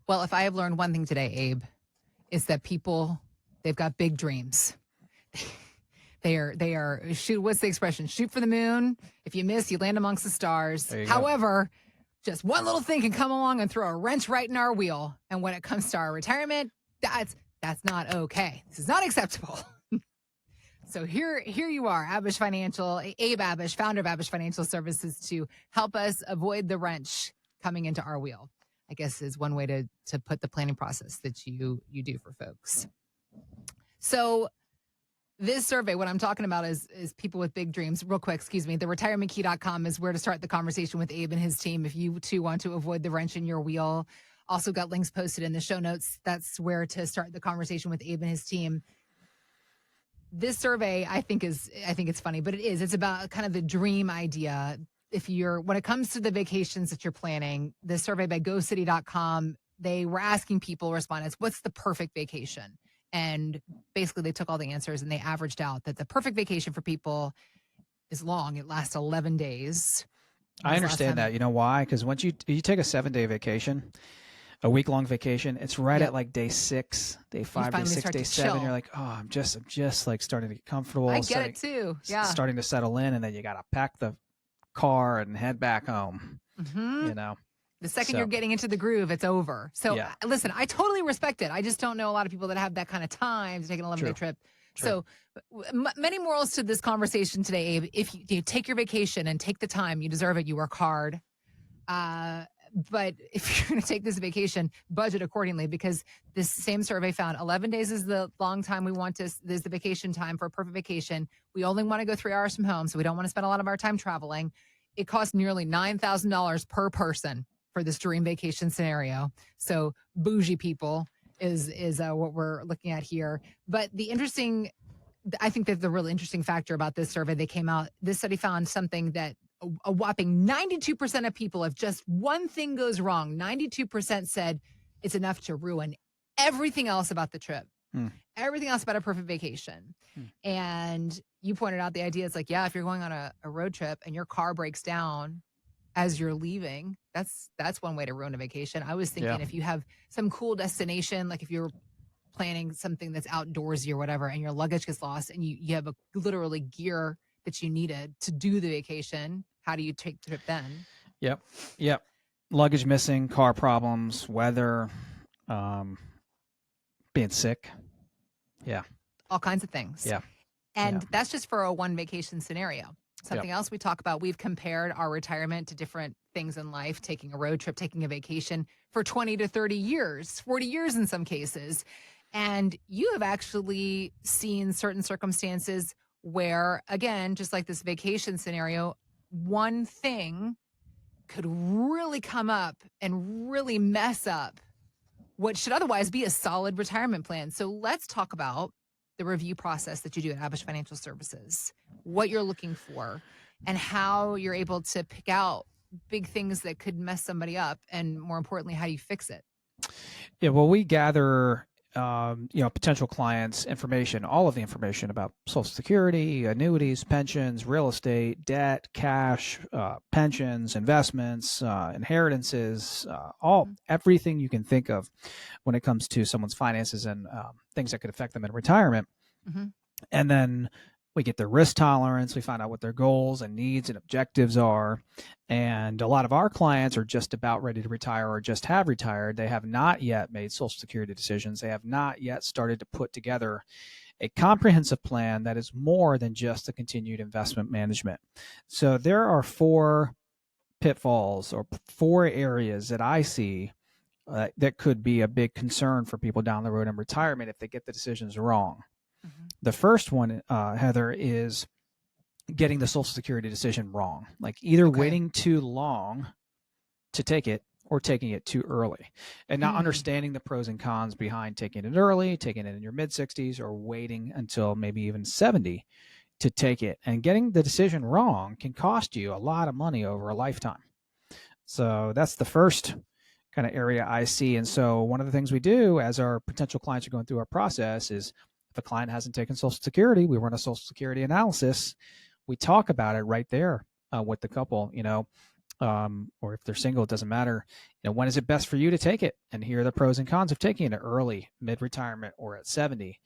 Well, if I have learned one thing today, Abe, is that people, they've got big dreams. They are shoot. What's the expression? Shoot for the moon. If you miss, you land amongst the stars. However, just one little thing can come along and throw a wrench right in our wheel. And when it comes to our retirement, that's not okay. This is not acceptable. So here you are, Abish Financial, Abe Abish, founder of Abish Financial Services, to help us avoid the wrench coming into our wheel, I guess is one way to put the planning process that you do for folks. So this survey, what I'm talking about is people with big dreams. Real quick, excuse me, the retirementkey.com is where to start the conversation with Abe and his team if you too want to avoid the wrench in your wheel. Also got links posted in the show notes. That's where to start the conversation with Abe and his team. This survey, I think it's funny, but it's about kind of the dream idea. When it comes to the vacations that you're planning, this survey by GoCity.com, they were asking people, respondents, what's the perfect vacation? And basically they took all the answers and they averaged out that the perfect vacation for people is long. It lasts 11 days. I understand that. You know why? Because once you take a 7-day vacation, a week-long vacation, it's right at like day 6, day 5, day 6, day 7. Chill. You're like, oh, I'm just like starting to get comfortable. I get it too. Yeah. Starting to settle in, and then you got to pack the car and head back home. You know, the second you're getting into the groove, it's over. So listen, I totally respect it. I just don't know a lot of people that have that kind of time to take an 11-day trip. True. So many morals to this conversation today, Abe. If you take your vacation and take the time, you deserve it. You work hard. But if you're going to take this vacation, budget accordingly, because this same survey found 11 days is the long time we want to, is the vacation time for a perfect vacation. We only want to go 3 hours from home, so we don't want to spend a lot of our time traveling. It costs nearly $9,000 per person for this dream vacation scenario. So bougie people is what we're looking at here. But I think that the really interesting factor about this survey, this study found something that a whopping 92% of people, if just one thing goes wrong, 92% said it's enough to ruin everything else about the trip, everything else about a perfect vacation. And you pointed out the idea, it's like, if you're going on a road trip and your car breaks down as you're leaving, that's one way to ruin a vacation. I was thinking if you have some cool destination, like if you're planning something that's outdoorsy or whatever, and your luggage gets lost and you have literally gear that you needed to do the vacation, how do you take the trip then? Yep. Luggage missing, car problems, weather, being sick. Yeah. All kinds of things. Yeah. And that's just for a one vacation scenario. Something else we talk about, we've compared our retirement to different things in life, taking a road trip, taking a vacation for 20 to 30 years, 40 years in some cases. And you have actually seen certain circumstances where, again, just like this vacation scenario, one thing could really come up and really mess up what should otherwise be a solid retirement plan. So let's talk about the review process that you do at Abish Financial Services, what you're looking for, and how you're able to pick out big things that could mess somebody up, and more importantly, how you fix it. Yeah, well, we gather potential clients' information, all of the information about Social Security, annuities, pensions, real estate, debt, cash, pensions, investments, inheritances, everything you can think of when it comes to someone's finances and things that could affect them in retirement. And then we get their risk tolerance. We find out what their goals and needs and objectives are. And a lot of our clients are just about ready to retire or just have retired. They have not yet made Social Security decisions. They have not yet started to put together a comprehensive plan that is more than just a continued investment management. So there are 4 pitfalls or 4 areas that I see that could be a big concern for people down the road in retirement if they get the decisions wrong. The first one, Heather, is getting the Social Security decision wrong, like either waiting too long to take it or taking it too early, and not understanding the pros and cons behind taking it early, taking it in your mid-60s, or waiting until maybe even 70 to take it. And getting the decision wrong can cost you a lot of money over a lifetime. So that's the first kind of area I see. And so one of the things we do as our potential clients are going through our process is, if a client hasn't taken Social Security, we run a Social Security analysis. We talk about it right there with the couple. or if they're single, it doesn't matter. When is it best for you to take it? And here are the pros and cons of taking it early, mid-retirement, or at 70.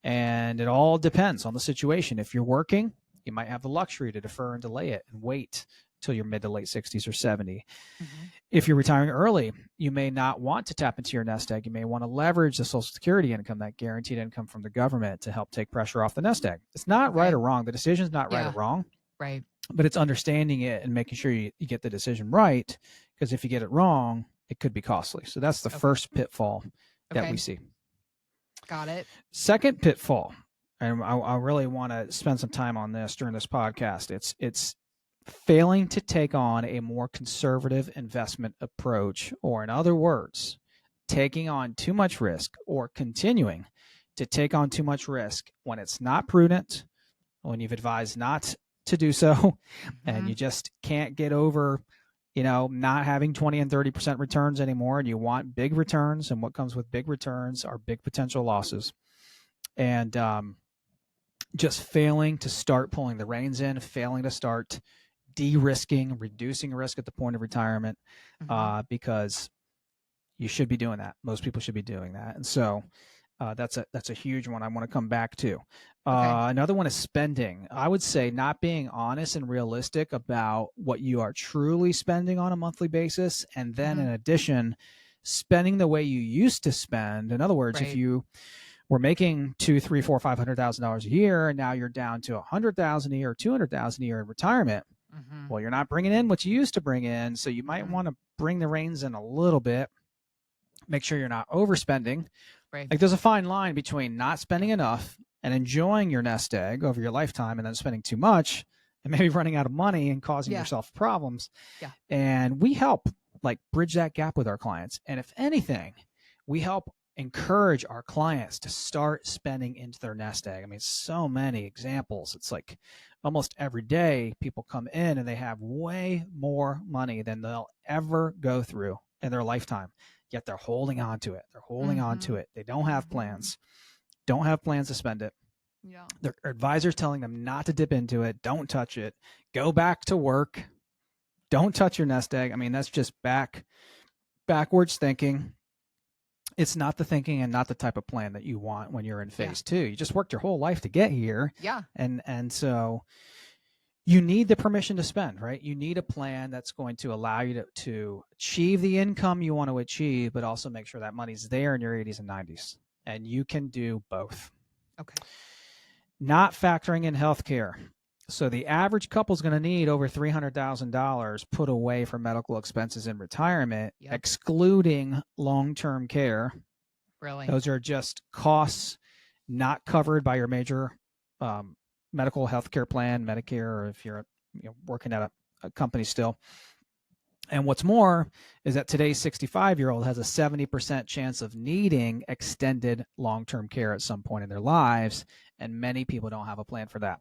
And it all depends on the situation. If you're working, you might have the luxury to defer and delay it and wait till your mid to late 60s or 70. Mm-hmm. If you're retiring early, you may not want to tap into your nest egg. You may want to leverage the Social Security income, that guaranteed income from the government, to help take pressure off the nest egg. It's not right or wrong. The decision's not right or wrong. Right. But it's understanding it and making sure you get the decision right, because if you get it wrong, it could be costly. So that's the first pitfall that we see. Got it. Second pitfall, and I really want to spend some time on this during this podcast. It's failing to take on a more conservative investment approach, or in other words, taking on too much risk or continuing to take on too much risk when it's not prudent, when you've advised not to do so, and you just can't get over, not having 20 and 30% returns anymore, and you want big returns. And what comes with big returns are big potential losses. And just failing to start pulling the reins in, failing to start de-risking, reducing risk at the point of retirement, because you should be doing that. Most people should be doing that. And so that's a huge one I want to come back to. Another one is spending. I would say not being honest and realistic about what you are truly spending on a monthly basis. And then in addition, spending the way you used to spend. In other words, if you were making $200,000, $300,000, $400,000, $500,000 a year, and now you're down to $100,000 a year or $200,000 a year in retirement, well, you're not bringing in what you used to bring in. So you might want to bring the reins in a little bit. Make sure you're not overspending. Right. Like, there's a fine line between not spending enough and enjoying your nest egg over your lifetime, and then spending too much and maybe running out of money and causing yourself problems. Yeah. And we help bridge that gap with our clients. And if anything, we help encourage our clients to start spending into their nest egg. I mean, so many examples. It's like almost every day people come in and they have way more money than they'll ever go through in their lifetime. Yet they're holding on to it. They're holding on to it. They don't have plans. Don't have plans to spend it. Yeah. Their advisor's telling them not to dip into it. Don't touch it. Go back to work. Don't touch your nest egg. I mean, that's just backwards thinking. It's not the thinking and not the type of plan that you want when you're in phase two. You just worked your whole life to get here. Yeah. And so you need the permission to spend, right? You need a plan that's going to allow you to achieve the income you want to achieve, but also make sure that money's there in your 80s and 90s. And you can do both. Okay. Not factoring in healthcare. So the average couple is going to need over $300,000 put away for medical expenses in retirement, excluding long-term care. Really? Those are just costs not covered by your major medical health care plan, Medicare, or if you're working at a company still. And what's more is that today's 65-year-old has a 70% chance of needing extended long-term care at some point in their lives, and many people don't have a plan for that.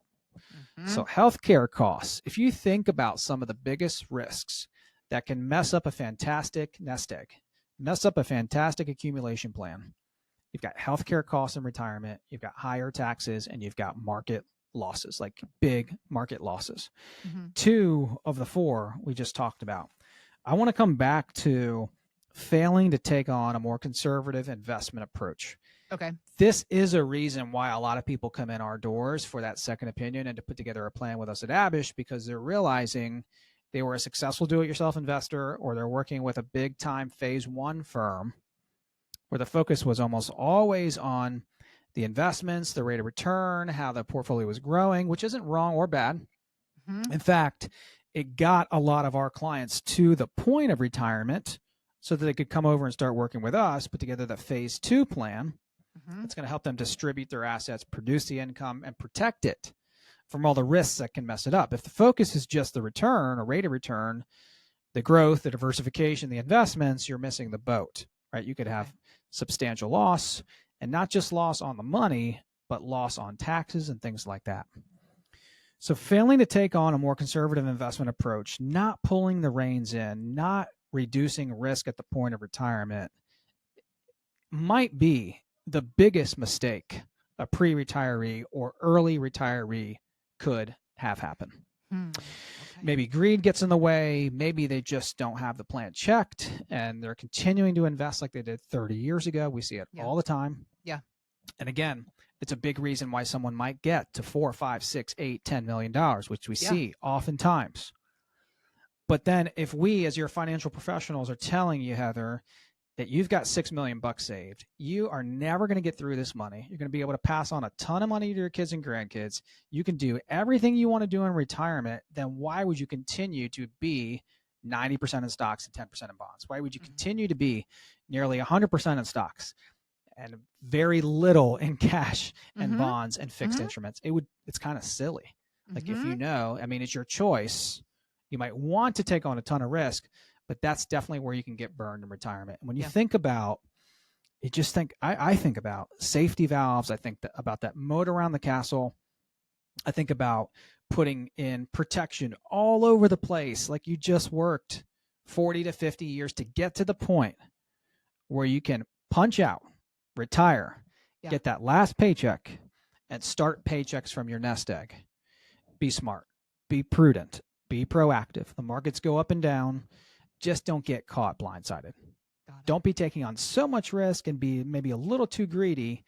So healthcare costs, if you think about some of the biggest risks that can mess up a fantastic nest egg, mess up a fantastic accumulation plan, you've got healthcare costs in retirement, you've got higher taxes, and you've got market losses, like big market losses. Two of the four we just talked about. I want to come back to failing to take on a more conservative investment approach. Okay. This is a reason why a lot of people come in our doors for that second opinion and to put together a plan with us at Abish, because they're realizing they were a successful do-it-yourself investor, or they're working with a big-time phase one firm where the focus was almost always on the investments, the rate of return, how the portfolio was growing, which isn't wrong or bad. In fact, it got a lot of our clients to the point of retirement so that they could come over and start working with us, put together the phase two plan. It's going to help them distribute their assets, produce the income, and protect it from all the risks that can mess it up. If the focus is just the return or rate of return, the growth, the diversification, the investments, you're missing the boat, right? You could have substantial loss, and not just loss on the money, but loss on taxes and things like that. So failing to take on a more conservative investment approach, not pulling the reins in, not reducing risk at the point of retirement might be the biggest mistake a pre-retiree or early retiree could have happen. Okay. Maybe greed gets in the way. Maybe they just don't have the plan checked and they're continuing to invest like they did 30 years ago. We see it all the time. Yeah. And again, it's a big reason why someone might get to $4, $5, $6, $8, $10 million, which we see oftentimes. But then if we, as your financial professionals, are telling you, Heather, that you've got $6 million saved, you are never going to get through this money. You're going to be able to pass on a ton of money to your kids and grandkids. You can do everything you want to do in retirement. Then why would you continue to be 90% in stocks and 10% in bonds? Why would you continue to be nearly 100% in stocks and very little in cash and bonds and fixed instruments? It's kind of silly. Like if you know, I mean, it's your choice. You might want to take on a ton of risk, but that's definitely where you can get burned in retirement. And when you think about it, I think about safety valves. I think about that moat around the castle. I think about putting in protection all over the place. Like you just worked 40 to 50 years to get to the point where you can punch out, retire, get that last paycheck, and start paychecks from your nest egg. Be smart, be prudent, be proactive. The markets go up and down. Just don't get caught blindsided. Don't be taking on so much risk and be maybe a little too greedy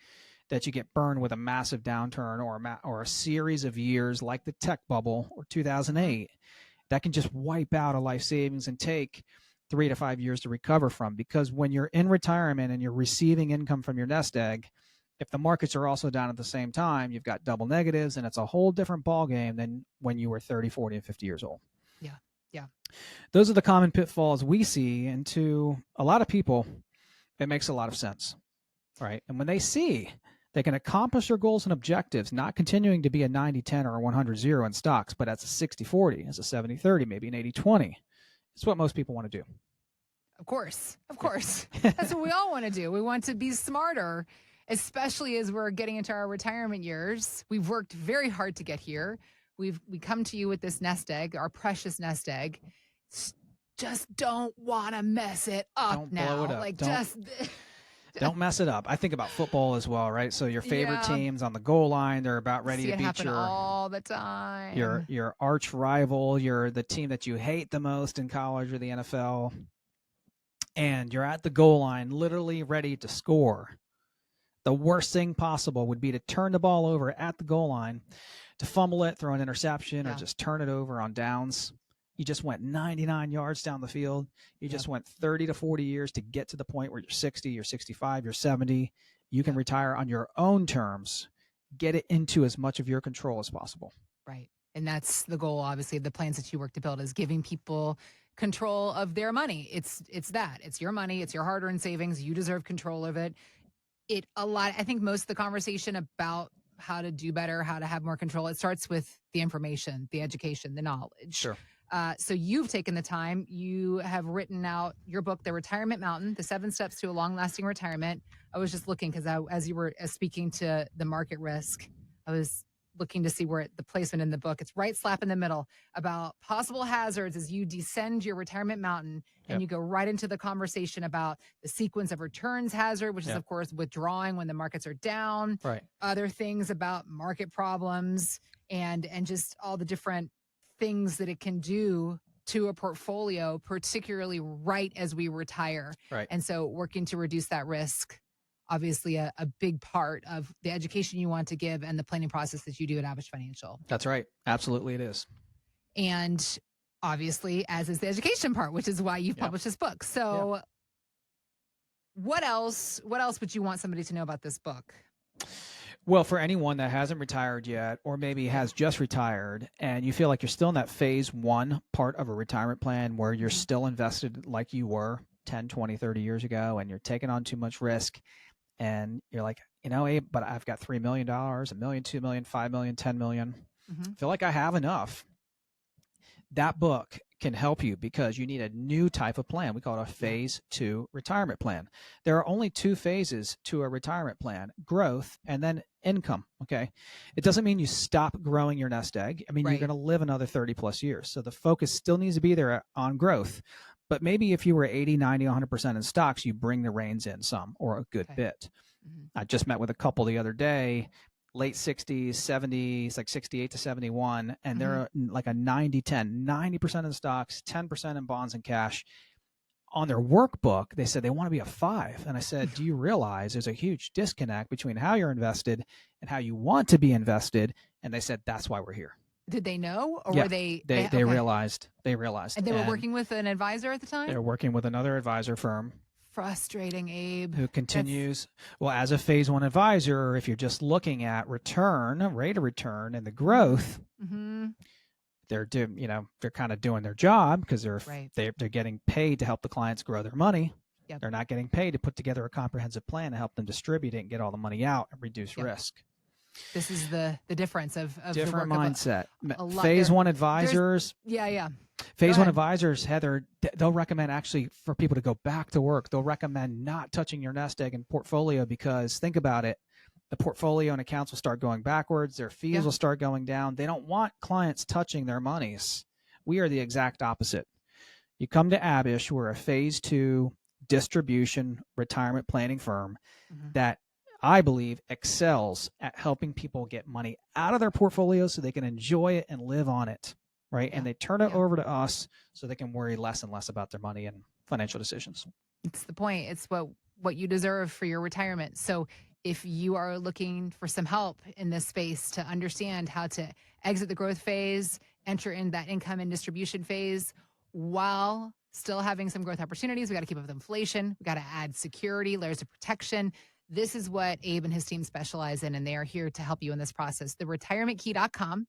that you get burned with a massive downturn or a series of years like the tech bubble or 2008 that can just wipe out a life savings and take 3 to 5 years to recover from. Because when you're in retirement and you're receiving income from your nest egg, if the markets are also down at the same time, you've got double negatives, and it's a whole different ballgame than when you were 30, 40, and 50 years old. Yeah. Those are the common pitfalls we see, and to a lot of people, it makes a lot of sense, right? And when they see they can accomplish their goals and objectives, not continuing to be a 90-10 or a 100-0 in stocks, but as a 60-40, as a 70-30, maybe an 80-20, it's what most people want to do. Of course. That's what we all want to do. We want to be smarter, especially as we're getting into our retirement years. We've worked very hard to get here. We come to you with this nest egg, our precious nest egg. Just don't want to mess it up. Don't now. Blow it up. Like don't mess it up. I think about football as well, right? So your favorite teams on the goal line, they're about ready to beat all the time. Your arch rival, the team that you hate the most in college or the NFL. And you're at the goal line, literally ready to score. The worst thing possible would be to turn the ball over at the goal line, to fumble it, throw an interception, or just turn it over on downs. You just went 99 yards down the field. You just went 30 to 40 years to get to the point where you're 60, you're 65, you're 70. You can retire on your own terms. Get it into as much of your control as possible. Right. And that's the goal, obviously, of the plans that you work to build, is giving people control of their money. It's your money. It's your hard-earned savings. You deserve control of it. I think most of the conversation about how to do better, how to have more control, it starts with the information, the education, the knowledge. Sure. So you've taken the time. You have written out your book, The Retirement Mountain, The 7 Steps to a Long-Lasting Retirement. I was just looking because as you were speaking to the market risk, I was looking to see where the placement in the book. It's right slap in the middle about possible hazards as you descend your retirement mountain, and you go right into the conversation about the sequence of returns hazard, which is, of course, withdrawing when the markets are down. Right. Other things about market problems and just all the different things that it can do to a portfolio, particularly right as we retire. Right. And so working to reduce that risk, obviously a big part of the education you want to give and the planning process that you do at Average Financial. That's right. Absolutely it is. And obviously, as is the education part, which is why you've published this book. So what else would you want somebody to know about this book? Well, for anyone that hasn't retired yet, or maybe has just retired, and you feel like you're still in that phase 1 part of a retirement plan where you're still invested like you were 10, 20, 30 years ago, and you're taking on too much risk, and you're like, Abe, but I've got $3 million, $1 million, $2 million, $5 million, $10 million. I feel like I have enough. That book can help you because you need a new type of plan. We call it a phase 2 retirement plan. There are only 2 phases to a retirement plan: growth and then income. Okay. It doesn't mean you stop growing your nest egg. I mean, you're going to live another 30 plus years. So the focus still needs to be there on growth. But maybe if you were 80, 90, 100% in stocks, you bring the reins in some or a good bit. I just met with a couple the other day. late 60s, 70s, like 68 to 71, and they're like a 90-10, 90% in stocks, 10% in bonds and cash. On their workbook, they said they want to be a 5. And I said, do you realize there's a huge disconnect between how you're invested and how you want to be invested? And they said, that's why we're here. Did they know, or yeah, were they? They realized. And they were working with an advisor at the time? They were working with another advisor firm. Frustrating, Abe. Who continues, well, as a phase 1 advisor, if you're just looking at rate of return and the growth, they're kind of doing their job because they're getting paid to help the clients grow their money. Yep. They're not getting paid to put together a comprehensive plan to help them distribute it and get all the money out and reduce risk. This is the difference of different the work mindset. Of phase 1 advisors. Phase 1 advisors, Heather, they'll recommend actually for people to go back to work. They'll recommend not touching your nest egg and portfolio because think about it. The portfolio and accounts will start going backwards. Their fees will start going down. They don't want clients touching their monies. We are the exact opposite. You come to Abish, we're a phase 2 distribution retirement planning firm that I believe excels at helping people get money out of their portfolio so they can enjoy it and live on it, right? And they turn it over to us so they can worry less and less about their money and financial decisions. It's the point. It's what you deserve for your retirement. So if you are looking for some help in this space to understand how to exit the growth phase, enter in that income and distribution phase while still having some growth opportunities, we got to keep up with inflation. We got to add security, layers of protection. This is what Abe and his team specialize in, and they are here to help you in this process. TheRetirementKey.com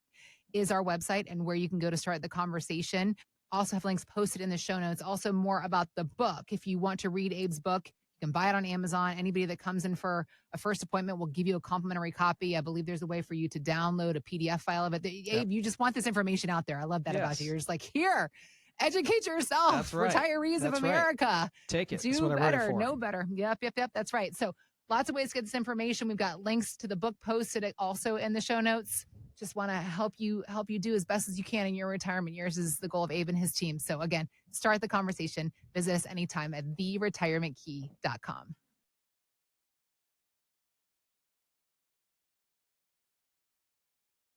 is our website and where you can go to start the conversation. Also have links posted in the show notes. Also more about the book. If you want to read Abe's book, you can buy it on Amazon. Anybody that comes in for a first appointment will give you a complimentary copy. I believe there's a way for you to download a PDF file of it. Abe, you just want this information out there. I love that about you. You're just like, here, educate yourself. That's right. Retirees of America. Right. Take it. Do better, know better. Yep. That's right. So lots of ways to get this information. We've got links to the book posted also in the show notes. Just want to help you do as best as you can in your retirement years is the goal of Abe and his team. So again, start the conversation. Visit us anytime at TheRetirementKey.com.